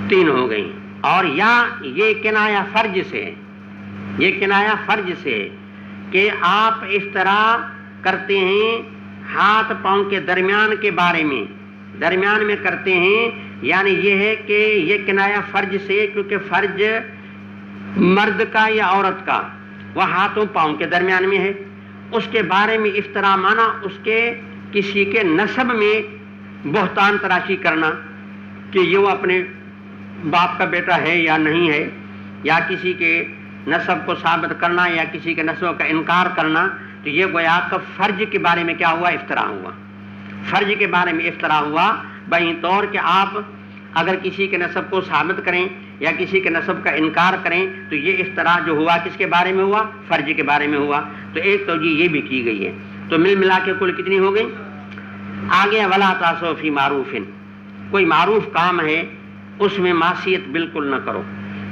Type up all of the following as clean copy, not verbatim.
3 ہو گئی. اور یا یہ کنایا فرج سے، یہ کنایا فرج سے کہ آپ اس طرح کرتے ہیں ہاتھ پاؤں کے درمیان کے بارے میں، درمیان میں کرتے ہیں، یعنی یہ ہے کہ یہ کنایا فرج سے، کیونکہ فرج مرد کا یا عورت کا وہ ہاتھوں پاؤں کے درمیان میں ہے، اس کے بارے میں افطرا مانا اس کے کسی کے نسب میں بہتان تراشی کرنا کہ یہ وہ اپنے باپ کا بیٹا ہے یا نہیں ہے، یا کسی کے نسب کو ثابت کرنا یا کسی کے نسب کا انکار کرنا. تو یہ گویا کہ فرج کے بارے میں کیا ہوا؟ افطرا ہوا. فرج کے بارے میں افطرا ہوا بہین طور کہ آپ اگر کسی کے نسب کو ثابت کریں یا کسی کے نسب کا انکار کریں تو یہ افطرا جو ہوا کس کے بارے میں ہوا؟ فرج کے بارے میں ہوا. تو ایک توجہ یہ بھی کی گئی ہے. تو مل ملا کے کل کتنی ہو گئی؟ آگے ولا تعصوا فی معروف، کوئی معروف کام ہے اس میں معصیت بالکل نہ کرو.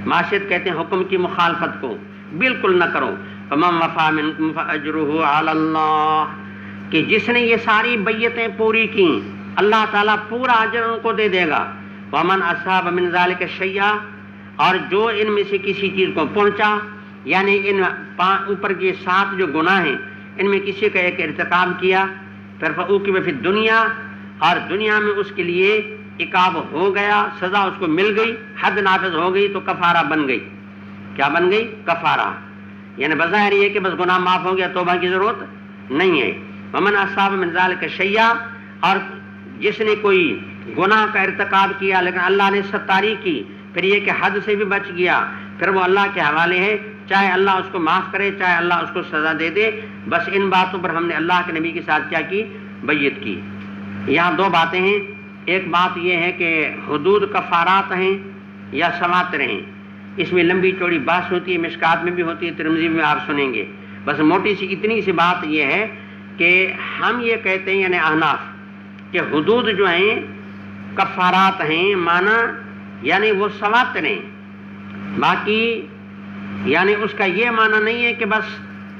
معصیت کہتے ہیں حکم کی مخالفت کو، بالکل نہ کرو. فمن وفی منکم فاجرہ علی اللہ، کہ جس نے یہ ساری بیعتیں پوری کی اللہ تعالیٰ پورا اجر ان کو دے دے گا. ومن اصاب من ذلک شیئا، اور جو ان میں سے کسی چیز کو پہنچا، یعنی ان اوپر کے 7 جو گناہ ہیں ان میں کسی کا ایک ارتکاب کیا، پھر فعوقب فی الدنیا، اور دنیا میں اس کے لیے عقاب ہو گیا، سزا اس کو مل گئی، حد نافذ ہو گئی، تو کفارہ بن گئی. کیا بن گئی؟ کفارہ. یعنی بظاہر یہ کہ بس گناہ معاف ہو گیا، توبہ کی ضرورت نہیں ہے. ومن اصاب من ذلک شیئا، اور جس نے کوئی گناہ کا ارتکاب کیا لیکن اللہ نے ستاری کی، پھر یہ کہ حد سے بھی بچ گیا، پھر وہ اللہ کے حوالے ہے، چاہے اللہ اس کو معاف کرے چاہے اللہ اس کو سزا دے دے. بس ان باتوں پر ہم نے اللہ کے نبی کے ساتھ کیا کی؟ بیعت کی. یہاں 2 باتیں ہیں. ایک بات یہ ہے کہ حدود کفارات ہیں یا سواتر ہیں، اس میں لمبی چوڑی بحث ہوتی ہے، مشکات میں بھی ہوتی ہے، ترمذی میں آپ سنیں گے. بس موٹی سی اتنی سی بات یہ ہے کہ ہم یہ کہتے ہیں یعنی احناف کہ حدود جو ہیں کفارات ہیں، مانا یعنی وہ سواتر ہیں. باقی یعنی اس کا یہ معنی نہیں ہے کہ بس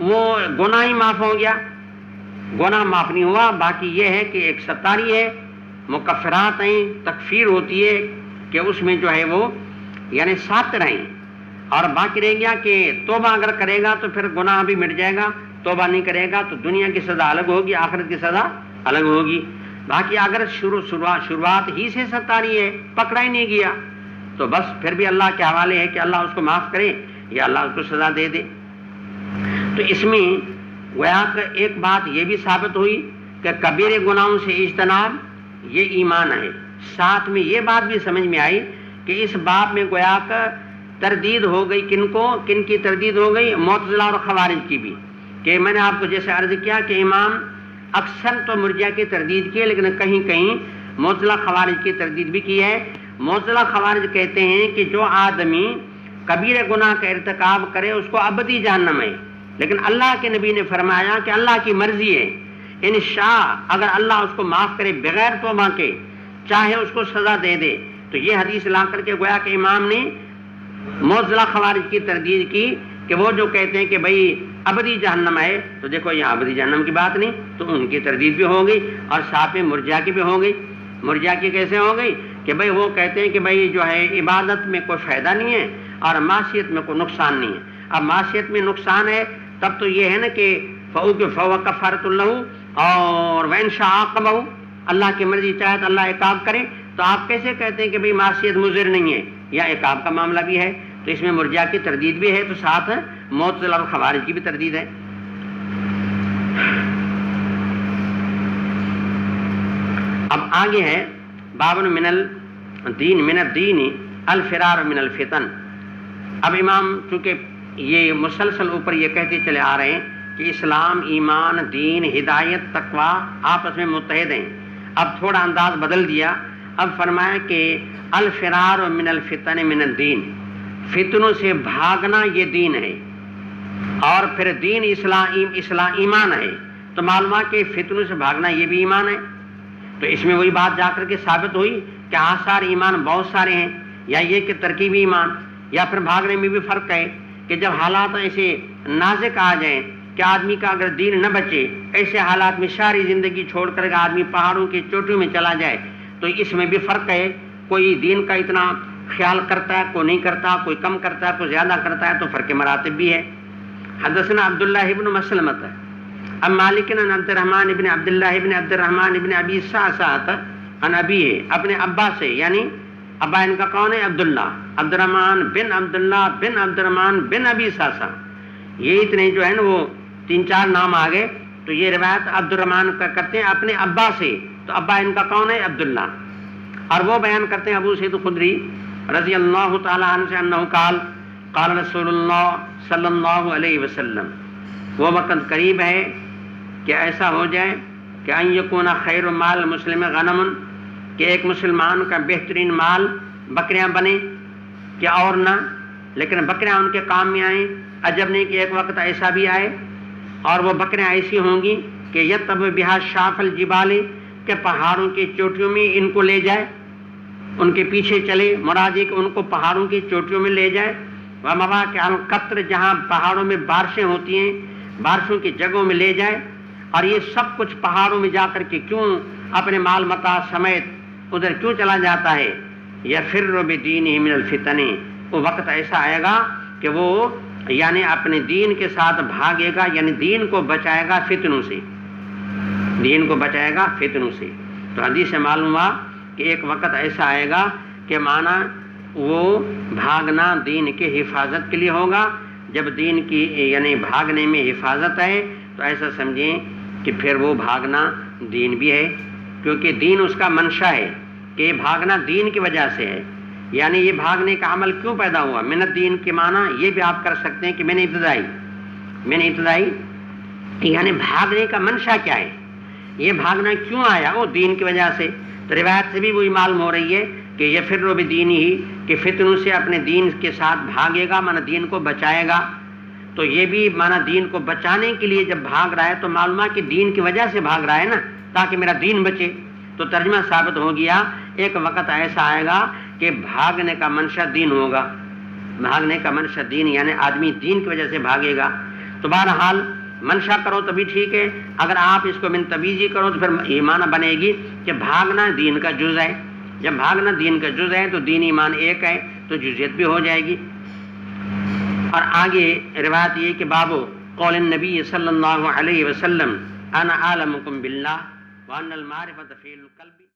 وہ گناہ ہی معاف ہو گیا، گناہ معاف نہیں ہوا. باقی یہ ہے کہ ایک ستاری ہے، مکفرات ہیں، تکفیر ہوتی ہے کہ اس میں جو ہے وہ یعنی ساتر ہیں. اور باقی رہ گیا کہ توبہ اگر کرے گا تو پھر گناہ بھی مٹ جائے گا، توبہ نہیں کرے گا تو دنیا کی سزا الگ ہوگی، آخرت کی سزا الگ ہوگی. باقی اگر شروعات ہی سے ستاری ہے، پکڑا ہی نہیں گیا، تو بس پھر بھی اللہ کے حوالے ہے کہ اللہ اس کو معاف کرے یا اللہ اس کو سزا دے دے. تو اس میں گویا کہ ایک بات یہ بھی ثابت ہوئی کہ کبیرے گناہوں سے اجتناب یہ ایمان ہے. ساتھ میں یہ بات بھی سمجھ میں آئی کہ اس باب میں گویا کہ تردید ہو گئی، کن کی تردید ہو گئی؟ معتزلہ اور خوارج کی بھی. کہ میں نے آپ کو جیسے عرض کیا کہ امام اکثر تو مرجئہ کی تردید کی ہے، لیکن کہیں کہیں معتزلہ خوارج کی تردید بھی کی ہے. معتزلہ خوارج کہتے ہیں کہ جو آدمی کبیرہ گناہ کا ارتکاب کرے اس کو ابدی جہنم ہے، لیکن اللہ کے نبی نے فرمایا کہ اللہ کی مرضی ہے، ان شاء اگر اللہ اس کو معاف کرے بغیر توبہ کے، چاہے اس کو سزا دے دے. تو یہ حدیث لا کر کے گویا کہ امام نے معتزلہ خوارج کی تردید کی کہ وہ جو کہتے ہیں کہ بھئی ابدی جہنم ہے، تو دیکھو یہاں ابدی جہنم کی بات نہیں، تو ان کی تردید بھی ہو گئی. اور ساتھ میں مرجئہ کی بھی ہو گئی. مرجئہ کی کیسے ہو گئی کہ بھئی وہ کہتے ہیں کہ بھئی جو ہے عبادت میں کوئی فائدہ نہیں ہے اور معصیت میں کوئی نقصان نہیں ہے. اب معصیت میں نقصان ہے تب تو یہ ہے نا کہ فَهُوَ كَفَّارَةٌ لَهُ، اور وَإِن شَاءَ عَاقَبَهُ، اللہ کی مرضی چاہے تو اللہ عقاب کرے. تو آپ کیسے کہتے ہیں کہ بھئی معصیت مضر نہیں ہے یا عقاب کا معاملہ بھی ہے؟ تو اس میں مرجئہ کی تردید بھی ہے، تو ساتھ معتزلہ اور خوارج کی بھی تردید ہے. اب آگے ہے باب من الدین الفرار من الفتن. اب امام چونکہ یہ مسلسل اوپر یہ کہتے چلے آ رہے ہیں کہ اسلام، ایمان، دین، ہدایت، تقوی آپس میں متحد ہیں. اب تھوڑا انداز بدل دیا. اب فرمایا کہ الفرار من الفتن من الدین، فتنوں سے بھاگنا یہ دین ہے، اور پھر دین اسلام ایمان ہے. تو معلوم کہ فتنوں سے بھاگنا یہ بھی ایمان ہے. تو اس میں وہی بات جا کر کے ثابت ہوئی کہ آثار ایمان بہت سارے ہیں، یا یہ کہ ترکیبی ایمان، یا پھر بھاگنے میں بھی فرق ہے کہ جب حالات ایسے نازک آ جائیں کہ آدمی کا اگر دین نہ بچے، ایسے حالات میں ساری زندگی چھوڑ کر آدمی پہاڑوں کی چوٹیوں میں چلا جائے، تو اس میں بھی فرق ہے. کوئی دین کا اتنا خیال کرتا ہے، کوئی نہیں کرتا، کوئی کم کرتا ہے، کوئی زیادہ کرتا ہے، تو فرق مراتب بھی ہے۔ حدثنا عبداللہ ابن مسلمۃ اب مالک عن عبد الرحمن ابن عبداللہ ابن عبد الرحمن ابن ابی صعصعۃ عن ابیہ اپنے ابا سے، یعنی ابا ان کا کون ہے؟ عبداللہ، عبد الرحمن بن عبداللہ بن عبد الرحمن بن ابی صعصع، یہ اتنے جو ہے نا وہ 3-4 نام آ گئے، تو یہ روایت عبد الرحمن کا کرتے ہیں اپنے ابا سے، تو ابا ان کا کون ہے؟ عبداللہ، اور وہ بیان کرتے ہیں ابو سعید خدری رضی اللہ تعالی عنہ سے انہ قال قال رسول اللہ صلی اللہ علیہ وسلم، وہ وقت قریب ہے کہ ایسا ہو جائے کہ ان یکون خیر مال مسلم غنم، کہ ایک مسلمان کا بہترین مال بکریاں بنے، کہ اور نہ، لیکن بکریاں ان کے کام میں آئیں۔ عجب نہیں کہ ایک وقت ایسا بھی آئے اور وہ بکریاں ایسی ہوں گی کہ یتب بہا شاف الجبال، کہ پہاڑوں کی چوٹیوں میں ان کو لے جائے، ان کے پیچھے چلے، مراد یہ کہ ان کو پہاڑوں کی چوٹیوں میں لے جائے، ومواقع القطر، جہاں پہاڑوں میں بارشیں ہوتی ہیں، بارشوں کی جگہوں میں لے جائے، اور یہ سب کچھ پہاڑوں میں جا کر کے کیوں اپنے مال متاع سمیت ادھر کیوں چلا جاتا ہے؟ یفر بدینہ من الفتن، وہ وقت ایسا آئے گا کہ وہ یعنی اپنے دین کے ساتھ بھاگے گا، یعنی دین کو بچائے گا فتنوں سے، دین کو بچائے گا فتنوں سے۔ تو حدیث سے معلوم ہوا کہ ایک وقت ایسا آئے گا کہ مانا وہ بھاگنا دین کے حفاظت کے لیے ہوگا۔ جب دین کی یعنی بھاگنے میں حفاظت ہے تو ایسا سمجھیں کہ پھر وہ بھاگنا دین بھی ہے، کیونکہ دین اس کا منشا ہے کہ یہ بھاگنا دین کی وجہ سے ہے۔ یعنی یہ بھاگنے کا عمل کیوں پیدا ہوا؟ من الدین کے معنی یہ بھی آپ کر سکتے ہیں کہ میں نے ابتدائی یعنی بھاگنے کا منشا کیا ہے، یہ بھاگنا کیوں آیا؟ وہ دین کی وجہ سے۔ تو روایت سے بھی وہی معلوم ہو رہی ہے کہ یہ فر بدینہ ہی، کہ فتنوں سے اپنے دین کے ساتھ بھاگے گا، مانا دین کو بچائے گا۔ تو یہ بھی مانا دین کو بچانے کے لیے جب بھاگ رہا ہے تو معلوم ہے کہ دین کی وجہ سے بھاگ رہا ہے نا، تاکہ میرا دین بچے۔ تو ترجمہ ثابت ہو گیا ایک وقت ایسا آئے گا کہ بھاگنے کا منشا دین ہوگا، بھاگنے کا منشا دین، یعنی آدمی دین کی وجہ سے بھاگے گا۔ تو بہرحال منشا کرو تبھی ٹھیک ہے، اگر آپ اس کو من تبیزی کرو تو پھر ایمان بنے گی کہ بھاگنا دین کا جز ہے۔ جب بھاگنا دین کا جز ہے تو دین ایمان ایک ہے، تو جزیت بھی ہو جائے گی۔ اور آگے روایت یہ کہ بابو قول النبی صلی اللہ علیہ وسلم انا اعلمکم باللہ وان المعرفۃ فی القلب۔